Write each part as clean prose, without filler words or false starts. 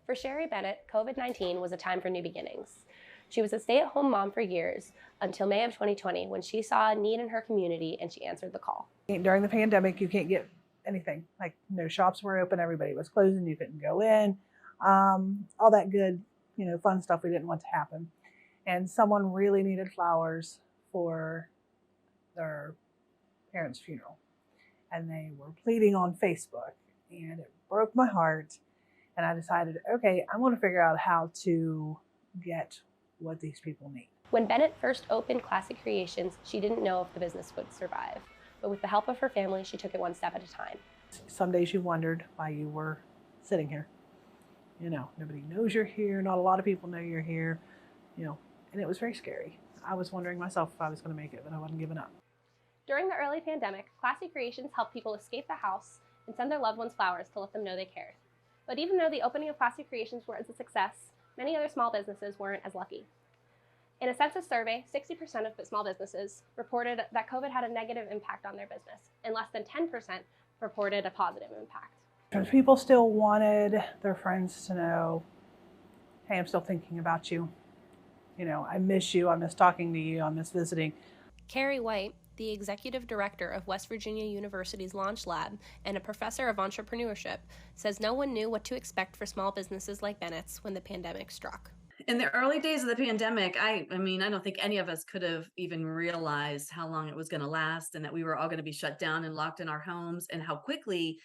For Sherry Bennett, COVID-19 was a time for new beginnings. She was a stay-at-home mom for years until May of 2020 when she saw a need in her community and she answered the call. During the pandemic, you can't get anything. Like, no shops were open, everybody was closing, you couldn't go in. All that good, fun stuff we didn't want to happen. And someone really needed flowers for their parents' funeral. And they were pleading on Facebook, and it broke my heart. And I decided, okay, I'm going to figure out how to get what these people need. When Bennett first opened Classic Creations, she didn't know if the business would survive. But with the help of her family, she took it one step at a time. Some days you wondered why you were sitting here. Nobody knows you're here. Not a lot of people know you're here. And it was very scary. I was wondering myself if I was going to make it, but I wasn't giving up. During the early pandemic, Classic Creations helped people escape the house and send their loved ones flowers to let them know they cared. But even though the opening of Classic Creations was a success, many other small businesses weren't as lucky. In a census survey, 60% of small businesses reported that COVID had a negative impact on their business, and less than 10% reported a positive impact. People still wanted their friends to know, hey, I'm still thinking about you. I miss you. I miss talking to you. I miss visiting. Carrie White, the executive director of West Virginia University's Launch Lab and a professor of entrepreneurship, says no one knew what to expect for small businesses like Bennett's when the pandemic struck. In the early days of the pandemic, I don't think any of us could have even realized how long it was going to last and that we were all going to be shut down and locked in our homes, and how quickly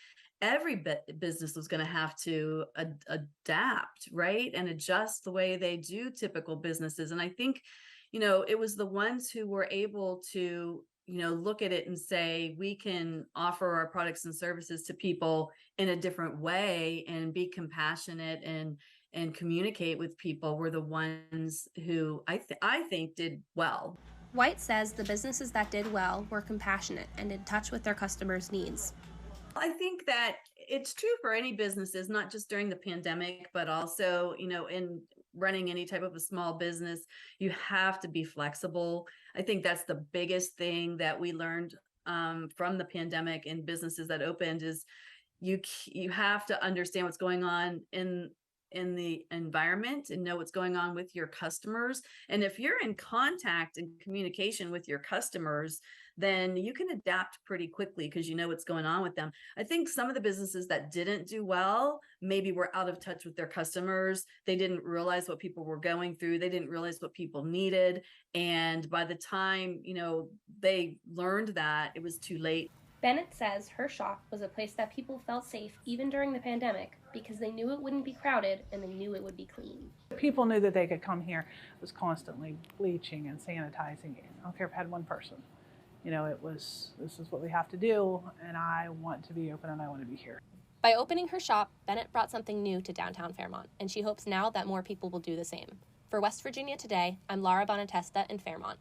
every business was going to have to adapt, right? And adjust the way they do typical businesses. And I think, it was the ones who were able to, look at it and say, we can offer our products and services to people in a different way and be compassionate and communicate with people, were the ones who I think did well. White says the businesses that did well were compassionate and in touch with their customers' needs. I think that it's true for any businesses, not just during the pandemic, but also, in running any type of a small business, you have to be flexible. I think that's the biggest thing that we learned from the pandemic in businesses that opened is you have to understand what's going on in the environment and know what's going on with your customers. And if you're in contact and communication with your customers, then you can adapt pretty quickly because you know what's going on with them. I think some of the businesses that didn't do well maybe were out of touch with their customers. They didn't realize what people were going through. They didn't realize what people needed. And by the time, they learned that, it was too late. Bennett says her shop was a place that people felt safe even during the pandemic because they knew it wouldn't be crowded and they knew it would be clean. People knew that they could come here. It was constantly bleaching and sanitizing. I don't care if I had one person. This is what we have to do, and I want to be open and I want to be here. By opening her shop, Bennett brought something new to downtown Fairmont, and she hopes now that more people will do the same. For West Virginia Today, I'm Laura Bonatesta in Fairmont.